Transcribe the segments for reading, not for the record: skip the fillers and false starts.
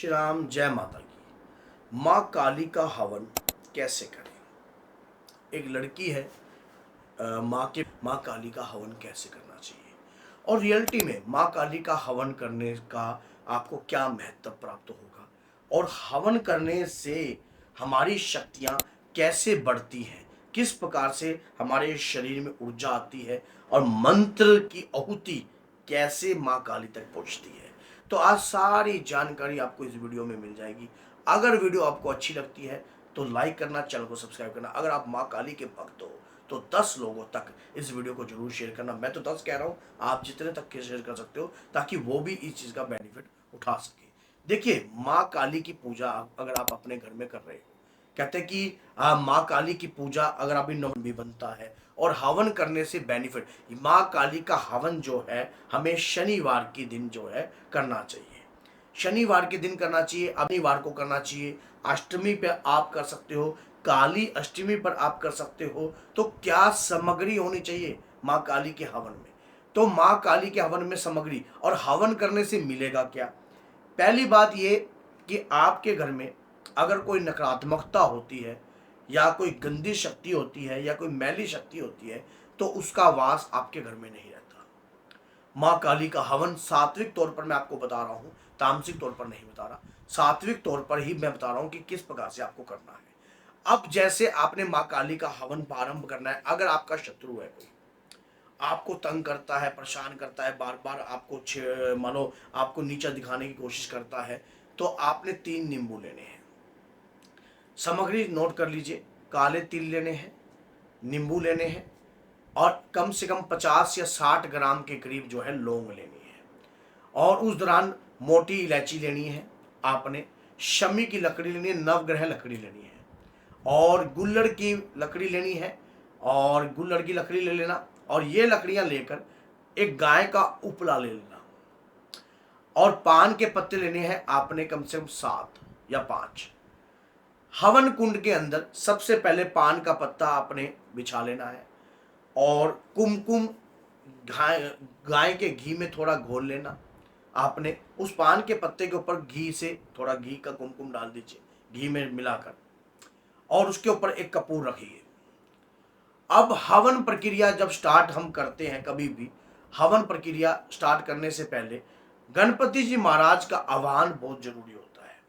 श्री राम, जय माता की। माँ काली का हवन कैसे करें? एक लड़की है, माँ काली का हवन कैसे करना चाहिए और रियलिटी में माँ काली का हवन करने का आपको क्या महत्व प्राप्त होगा और हवन करने से हमारी शक्तियाँ कैसे बढ़ती हैं, किस प्रकार से हमारे शरीर में ऊर्जा आती है और मंत्र की आहुति कैसे माँ काली तक पहुँचती है। तो आज सारी जानकारी आपको इस वीडियो में मिल जाएगी। अगर वीडियो आपको अच्छी लगती है तो लाइक करना, चैनल को सब्सक्राइब करना। अगर आप माँ काली के भक्त हो तो 10 लोगों तक इस वीडियो को जरूर शेयर करना। मैं तो 10 कह रहा हूँ, आप जितने तक के शेयर कर सकते हो ताकि वो भी इस चीज़ का बेनिफिट उठा सके। देखिए, माँ काली की पूजा अगर आप अपने घर में कर रहे हो, कहते हैं कि माँ काली की पूजा अगर आप इन भी बनता है और हवन करने से बेनिफिट। माँ काली का हवन जो है हमें शनिवार के दिन जो है करना चाहिए। शनिवार के दिन करना चाहिए, शनिवार को करना चाहिए। अष्टमी पे आप कर सकते हो, काली अष्टमी पर आप कर सकते हो। तो क्या सामग्री होनी चाहिए माँ काली के हवन में? तो माँ काली के हवन में सामग्री और हवन करने से मिलेगा क्या? पहली बात ये कि आपके घर में अगर कोई नकारात्मकता होती है या कोई गंदी शक्ति होती है या कोई मैली शक्ति होती है तो उसका वास आपके घर में नहीं रहता। माँ काली का हवन सात्विक तौर पर मैं आपको बता रहा हूँ, तामसिक तौर पर नहीं बता रहा, सात्विक तौर पर ही मैं बता रहा हूँ कि किस प्रकार से आपको करना है। अब जैसे आपने माँ काली का हवन प्रारंभ करना है, अगर आपका शत्रु है, कोई आपको तंग करता है, परेशान करता है, बार बार आपको मानो आपको नीचा दिखाने की कोशिश करता है, तो आपने 3 नींबू लेने हैं। सामग्री नोट कर लीजिए, काले तिल लेने हैं, नींबू लेने हैं और कम से कम 50 या 60 ग्राम के करीब जो है लौंग लेनी है। और उस दौरान मोटी इलायची लेनी है आपने, शमी की लकड़ी लेनी है, नवग्रह लकड़ी लेनी है और गुल्लड़ की लकड़ी लेनी है और गुल्लड़ की लकड़ी ले लेना। और ये लकड़ियां लेकर एक गाय का उपला ले लेना और पान के पत्ते लेने हैं आपने कम से कम 7 या 5। हवन कुंड के अंदर सबसे पहले पान का पत्ता आपने बिछा लेना है और कुमकुम गाय के घी में थोड़ा घोल लेना। आपने उस पान के पत्ते के ऊपर घी से थोड़ा घी का कुमकुम डाल दीजिए, घी में मिलाकर, और उसके ऊपर एक कपूर रखिए। अब हवन प्रक्रिया जब स्टार्ट हम करते हैं, कभी भी हवन प्रक्रिया स्टार्ट करने से पहले गणपति जी महाराज का आह्वान बहुत जरूरी होता है।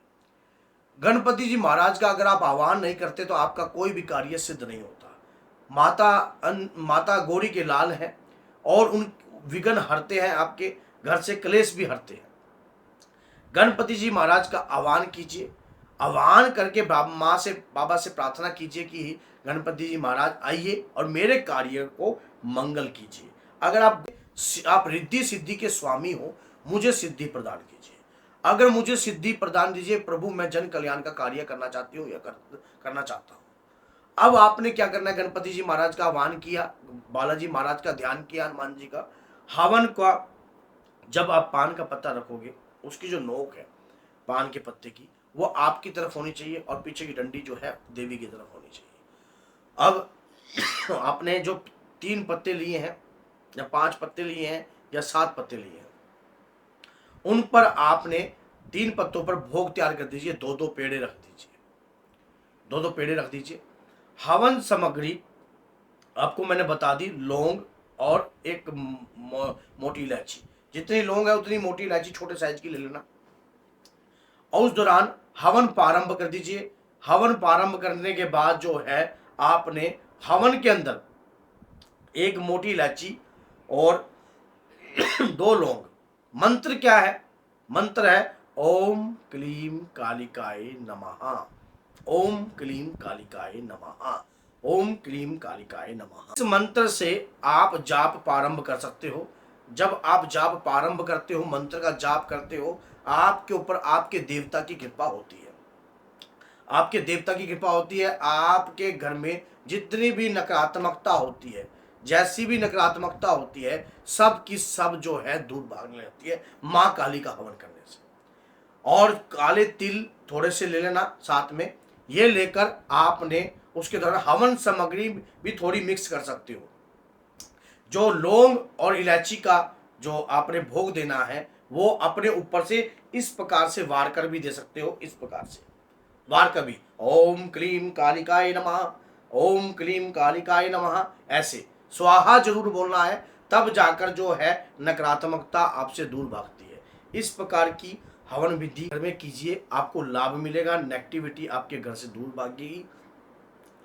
गणपति जी महाराज का अगर आप आह्वान नहीं करते तो आपका कोई भी कार्य सिद्ध नहीं होता। माता गौरी के लाल हैं और उन विघ्न हरते हैं, आपके घर से क्लेश भी हरते हैं। गणपति जी महाराज का आह्वान कीजिए, आह्वान करके बाबा से प्रार्थना कीजिए कि गणपति जी महाराज आइए और मेरे कार्य को मंगल कीजिए। अगर आप रिद्धि सिद्धि के स्वामी हो, मुझे सिद्धि प्रदान कीजिए। अगर मुझे सिद्धि प्रदान दीजिए प्रभु, मैं जन कल्याण का कार्य करना चाहती हूँ या करना चाहता हूँ। अब आपने क्या करना है, गणपति जी महाराज का आह्वान किया, बालाजी महाराज का ध्यान किया, हनुमान जी का हवन का। जब आप पान का पत्ता रखोगे, उसकी जो नोक है पान के पत्ते की, वो आपकी तरफ होनी चाहिए और पीछे की डंडी जो है देवी की तरफ होनी चाहिए। अब आपने जो 3 पत्ते लिए हैं या 5 पत्ते लिए हैं या 7 पत्ते लिए हैं, उन पर आपने 3 पत्तों पर भोग तैयार कर दीजिए। 2-2 पेड़े रख दीजिए, 2-2 पेड़े रख दीजिए। हवन सामग्री आपको मैंने बता दी, लौंग और एक मोटी इलायची। जितनी लौंग है उतनी मोटी इलायची छोटे साइज की ले लेना और उस दौरान हवन प्रारंभ कर दीजिए। हवन प्रारंभ करने के बाद जो है आपने हवन के अंदर एक मोटी इलायची और 2 लौंग। मंत्र क्या है? मंत्र है ओम क्लीम कालिकाय नमः, ओम क्लीम कालिकाय नमः, ओम क्लीम कालिकाय नमः। इस मंत्र से आप जाप प्रारंभ कर सकते हो। जब आप जाप प्रारंभ करते हो, मंत्र का जाप करते हो, आपके ऊपर आपके देवता की कृपा होती है। आपके देवता की कृपा होती है। आपके घर में जितनी भी नकारात्मकता होती है, जैसी भी नकारात्मकता होती है, सब की सब जो है दूर भागने लगती है माँ काली का हवन करने से। और काले तिल थोड़े से ले लेना साथ में, ये लेकर आपने उसके दौरान हवन सामग्री भी थोड़ी मिक्स कर सकते हो। जो लौंग और इलायची का जो आपने भोग देना है वो अपने ऊपर से इस प्रकार से वार कर भी दे सकते हो, इस प्रकार से वार कर भी, ओम क्लीम कालिकाय नमः, ओम क्लीम कालिकाय नमः, ऐसे स्वाहा जरूर बोलना है, तब जाकर जो है नकारात्मकता आपसे दूर भागती है। इस प्रकार की हवन विधि घर में कीजिए, आपको लाभ मिलेगा, नेगेटिविटी आपके घर से दूर भागेगी,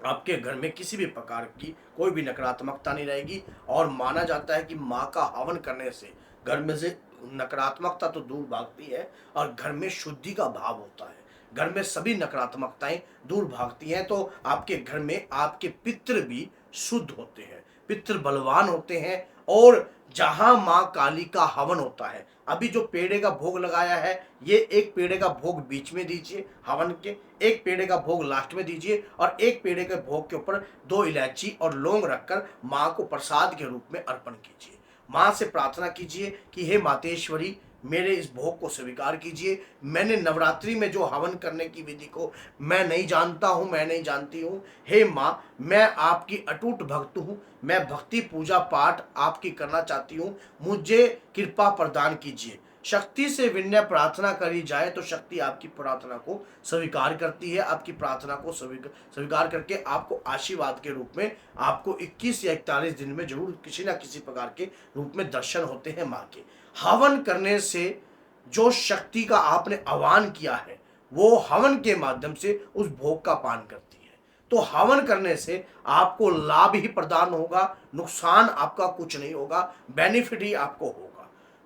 आपके घर में किसी भी प्रकार की कोई भी नकारात्मकता नहीं रहेगी। और माना जाता है कि माँ का हवन करने से घर में से नकारात्मकता तो दूर भागती है और घर में शुद्धि का भाव होता है, घर में सभी नकारात्मकताएं दूर भागती हैं। तो आपके घर में आपके पितृ भी शुद्ध होते हैं, पितृ बलवान होते हैं। और जहां माँ काली का हवन होता है, अभी जो पेड़े का भोग लगाया है, ये एक पेड़े का भोग बीच में दीजिए हवन के, एक पेड़े का भोग लास्ट में दीजिए, और एक पेड़े के भोग के ऊपर 2 इलायची और लौंग रखकर माँ को प्रसाद के रूप में अर्पण कीजिए। माँ से प्रार्थना कीजिए कि हे मातेश्वरी, मेरे इस भोग को स्वीकार कीजिए। मैंने नवरात्रि में जो हवन करने की विधि को मैं नहीं जानता हूँ, मैं नहीं जानती हूँ। हे माँ, मैं आपकी अटूट भक्त हूँ, मैं भक्ति पूजा पाठ आपकी करना चाहती हूँ, मुझे कृपा प्रदान कीजिए। शक्ति से विनय प्रार्थना करी जाए तो शक्ति आपकी प्रार्थना को स्वीकार करती है, आपकी प्रार्थना को स्वीकार करके आपको आशीर्वाद के रूप में आपको 21 या 41 दिन में जरूर किसी ना किसी प्रकार के रूप में दर्शन होते हैं माँ के। हवन करने से जो शक्ति का आपने आह्वान किया है, वो हवन के माध्यम से उस भोग का पान करती है। तो हवन करने से आपको लाभ ही प्रदान होगा, नुकसान आपका कुछ नहीं होगा, बेनिफिट ही आपको होगा।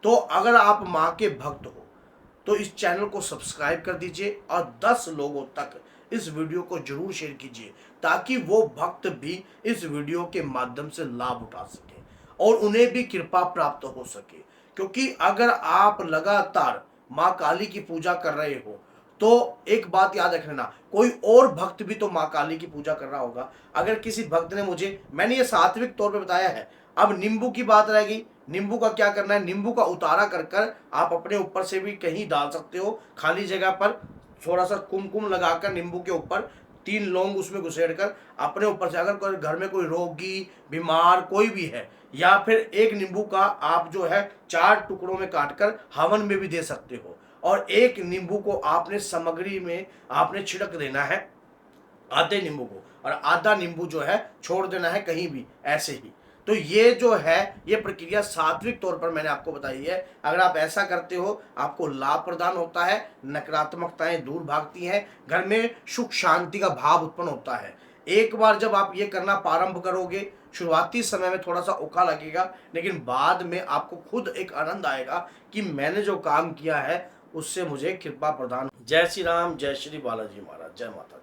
तो अगर आप माँ के भक्त हो तो इस चैनल को सब्सक्राइब कर दीजिए और 10 लोगों तक इस वीडियो को जरूर शेयर कीजिए, ताकि वो भक्त भी इस वीडियो के माध्यम से लाभ उठा सके और उन्हें भी कृपा प्राप्त हो सके। क्योंकि अगर आप लगातार माँ काली की पूजा कर रहे हो तो एक बात याद रखना, कोई और भक्त भी तो माँ काली की पूजा कर रहा होगा। अगर किसी भक्त ने मैंने ये सात्विक तौर पे बताया है। अब नींबू की बात रह गई, नींबू का क्या करना है, नींबू का उतारा कर कर आप अपने ऊपर से भी कहीं डाल सकते हो, खाली जगह पर थोड़ा सा कुमकुम लगाकर नींबू के ऊपर 3 लौंग उसमें घुसेड़ कर अपने ऊपर से, अगर कोई घर में कोई रोगी बीमार कोई भी है, या फिर एक नींबू का आप जो है 4 टुकड़ों में काटकर हवन में भी दे सकते हो। और एक नींबू को आपने सामग्री में आपने छिड़क देना है, आधे नींबू को, और आधा नींबू जो है छोड़ देना है कहीं भी ऐसे ही। तो ये जो है ये प्रक्रिया सात्विक तौर पर मैंने आपको बताई है। अगर आप ऐसा करते हो आपको लाभ प्रदान होता है, नकारात्मकताएं दूर भागती हैं, घर में सुख शांति का भाव उत्पन्न होता है। एक बार जब आप ये करना प्रारंभ करोगे, शुरुआती समय में थोड़ा सा औखा लगेगा, लेकिन बाद में आपको खुद एक आनंद आएगा कि मैंने जो काम किया है उससे मुझे कृपा प्रदान। जय श्री राम, जय श्री बालाजी महाराज, जय माता दी।